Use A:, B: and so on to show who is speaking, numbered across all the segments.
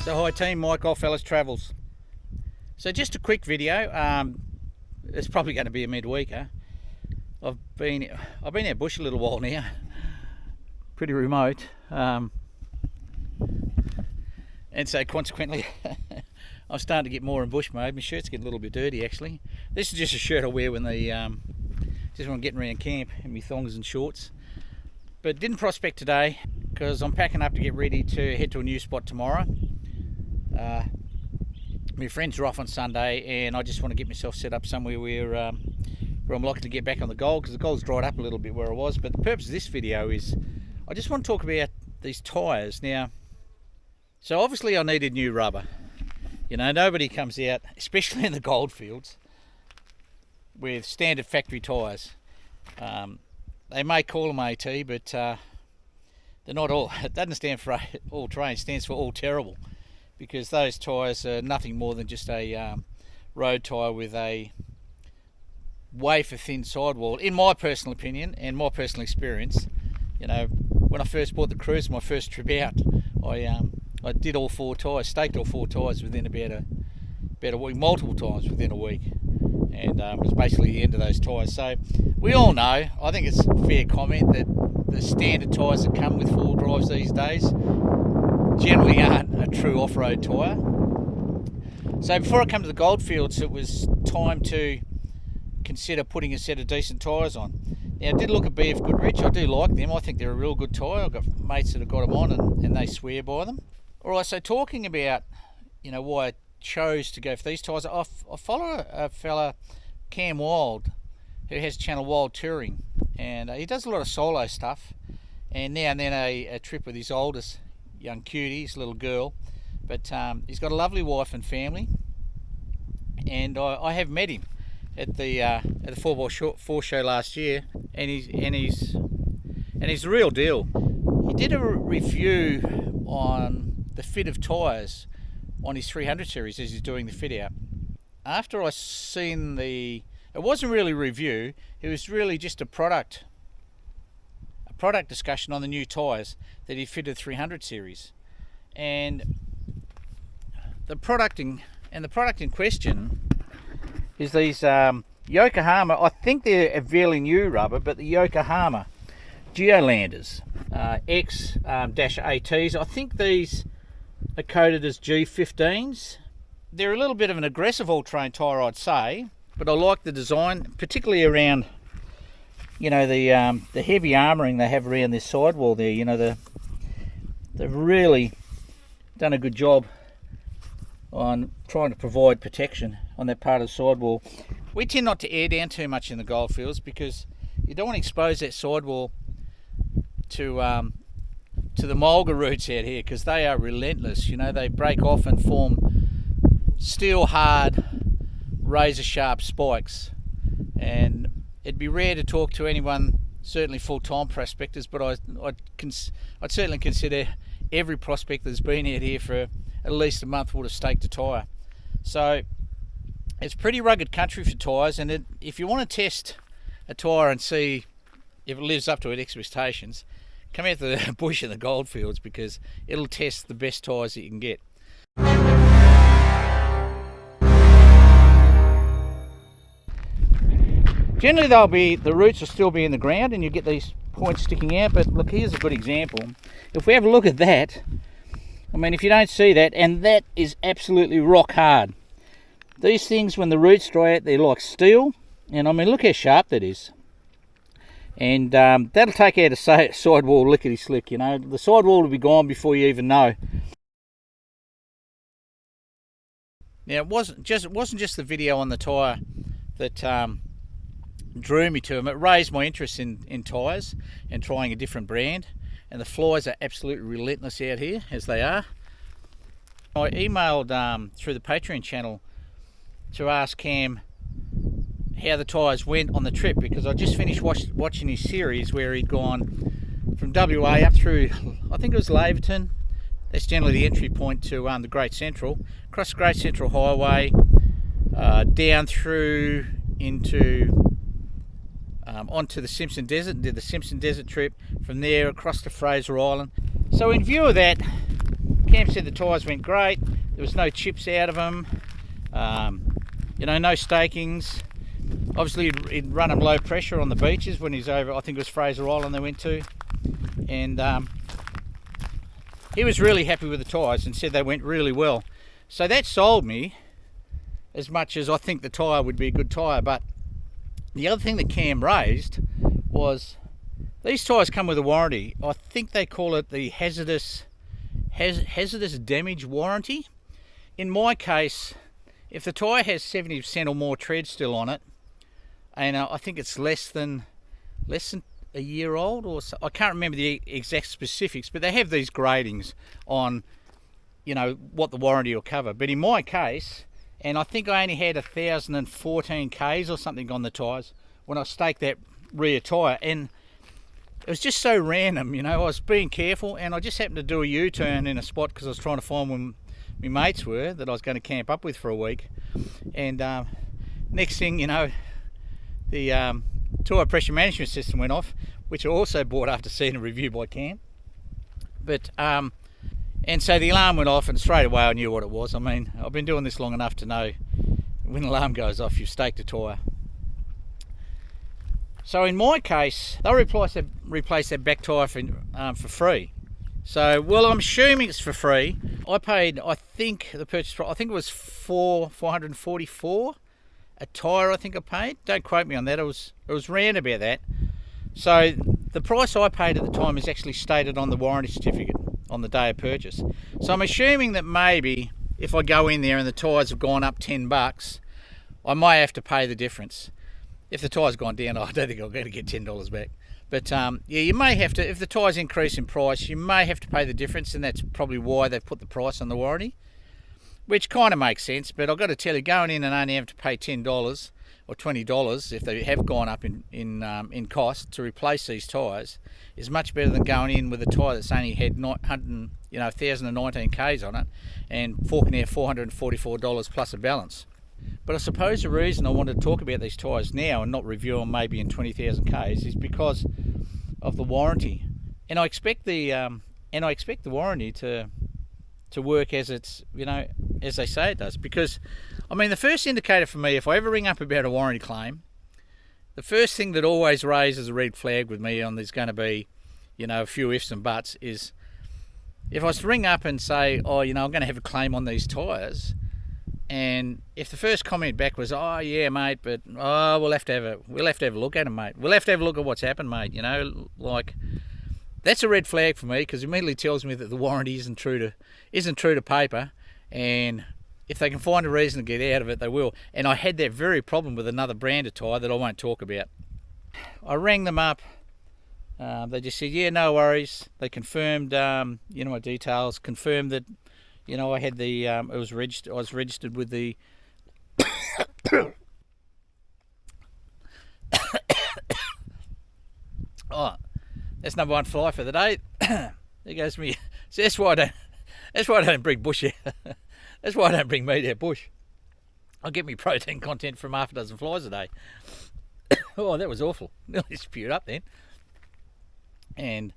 A: So hi team, Mike Oldfellas Travels. So just a quick video. It's probably going to be a midweeker. I've been out bush a little while now, pretty remote, and so consequently I'm starting to get more in bush mode. My shirt's getting a little bit dirty actually. This is just a shirt I wear when just when I'm getting around camp in my thongs and shorts. But didn't prospect today because I'm packing up to get ready to head to a new spot tomorrow. My friends are off on Sunday and I just want to get myself set up somewhere where I'm likely to get back on the gold, because the gold's dried up a little bit where I was. But the purpose of this video is I just want to talk about these tyres. Now, so obviously I needed new rubber. You know, nobody comes out, especially in the gold fields, with standard factory tyres. They may call them AT, but they're not all. It doesn't stand for all terrain, it stands for all terrible, because those tyres are nothing more than just a road tyre with a wafer thin sidewall. In my personal opinion and my personal experience, you know, when I first bought the Cruiser, my first trip out, I did all four tyres, staked all four tyres within about a week, multiple times within a week, and it was basically the end of those tyres. So we all know, I think it's a fair comment, that the standard tyres that come with four-wheel drives these days generally aren't a true off-road tyre. So before I come to the goldfields, it was time to consider putting a set of decent tyres on. Now I did look at BF Goodrich. I do like them. I think they're a real good tyre. I've got mates that have got them on and they swear by them. Alright, so talking about, you know, why I chose to go for these tyres, I follow a fella, Cam Wild, who has channel Wild Touring, and he does a lot of solo stuff, and now and then a trip with his oldest young cutie, his little girl. But he's got a lovely wife and family, and I have met him at the 4x4 show last year, and he's the real deal. He did a review on the fit of tyres on his 300 series as he's doing the fit out. After I seen it wasn't really a review, it was really just a product discussion on the new tyres that he fitted 300 series. And the product in question is these Yokohama, I think they're a fairly new rubber, but the Yokohama Geolanders X-ATs. I think these are coded as G15s. They're a little bit of an aggressive all-terrain tyre, I'd say, but I like the design, particularly around, you know, the heavy armouring they have around this sidewall there. You know, they've really done a good job on trying to provide protection on that part of the sidewall. We tend not to air down too much in the goldfields because you don't want to expose that sidewall to the mulga roots out here, because they are relentless. You know, they break off and form steel hard, razor sharp spikes, and it'd be rare to talk to anyone, certainly full-time prospectors, but I'd certainly consider every prospector that's been out here for at least a month would have staked a tyre. So it's pretty rugged country for tyres, and if you want to test a tyre and see if it lives up to its expectations, come out to the bush in the goldfields, because it'll test the best tyres that you can get. Generally the roots will still be in the ground and you get these points sticking out, but look, here's a good example. If we have a look at that, I mean, if you don't see that, and that is absolutely rock hard. These things, when the roots dry out, they're like steel, and I mean, look how sharp that is. And that'll take out a sidewall lickety-slick, you know. The sidewall will be gone before you even know. Now, it wasn't just the video on the tyre that drew me to them. It raised my interest in tyres and trying a different brand. And the flies are absolutely relentless out here, as they are. I emailed through the Patreon channel to ask Cam how the tyres went on the trip, because I just finished watching his series where he'd gone from WA up through, I think it was Laverton. That's generally the entry point to the Great Central, across the Great Central Highway, down through into onto the Simpson Desert, and did the Simpson Desert trip, from there across to Fraser Island. So in view of that, Cam said the tyres went great. There was no chips out of them. You know, no stakings. Obviously he'd run them low pressure on the beaches when he's over, I think it was Fraser Island they went to. And he was really happy with the tyres and said they went really well. So that sold me, as much as I think the tyre would be a good tyre. But the other thing that Cam raised was these tyres come with a warranty. I think they call it the hazardous damage warranty. In my case, if the tyre has 70% or more tread still on it, and I think it's less than a year old, or so, I can't remember the exact specifics, but they have these gradings on, you know, what the warranty will cover. But in my case, and I think I only had 1,014 Ks or something on the tyres when I staked that rear tyre, and it was just so random, you know. I was being careful and I just happened to do a U-turn in a spot because I was trying to find where my mates were that I was going to camp up with for a week. And next thing you know, the tyre pressure management system went off, which I also bought after seeing a review by Cam. But and so the alarm went off, and straight away I knew what it was. I mean, I've been doing this long enough to know when the alarm goes off, you've staked a tyre. So in my case, they'll replace that back tyre for free. So, well, I'm assuming it's for free. I paid, I think the purchase price, I think it was $444 a tyre. I think I paid. Don't quote me on that. It was round about that. So the price I paid at the time is actually stated on the warranty certificate on the day of purchase. So I'm assuming that maybe if I go in there and the tyres have gone up $10, I might have to pay the difference. If the tyre's gone down, I don't think I'm going to get $10 back. But yeah, you may have to, if the tyres increase in price, you may have to pay the difference, and that's probably why they've put the price on the warranty, which kind of makes sense. But I've got to tell you, going in and only having to pay $10 or $20 if they have gone up in cost to replace these tyres is much better than going in with a tyre that's only had 1,019 Ks on it and forking out $444 plus a balance. But I suppose the reason I wanted to talk about these tyres now and not review them maybe in 20,000 Ks is because of the warranty. And I expect the warranty to work as it's, you know, as they say it does. Because I mean, the first indicator for me, if I ever ring up about a warranty claim, the first thing that always raises a red flag with me on there's going to be, you know, a few ifs and buts is if I was to ring up and say, oh, you know, I'm going to have a claim on these tyres. And if the first comment back was, oh yeah mate, but we'll have to have a look at them, mate. We'll have to have a look at what's happened, mate. You know, like, that's a red flag for me, because it immediately tells me that the warranty isn't true to paper, and if they can find a reason to get out of it, they will. And I had that very problem with another brand of tyre that I won't talk about. I rang them up. They just said, yeah, no worries. They confirmed, you know, my details, confirmed that, you know, I had the, I was registered with the, oh, that's number one fly for the day. There goes me. So that's why I don't bring bush out. That's why I don't bring meat out bush. I get me protein content from half a dozen flies a day. Oh, that was awful. Nearly spewed up then. And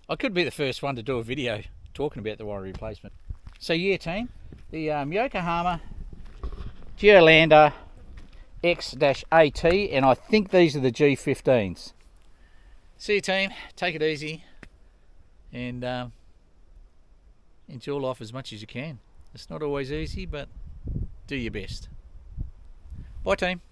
A: I could be the first one to do a video talking about the warranty replacement. So yeah, team, the Yokohama Geolander X-AT, and I think these are the G15s. See you, team. Take it easy and enjoy life as much as you can. It's not always easy, but do your best. Bye, team.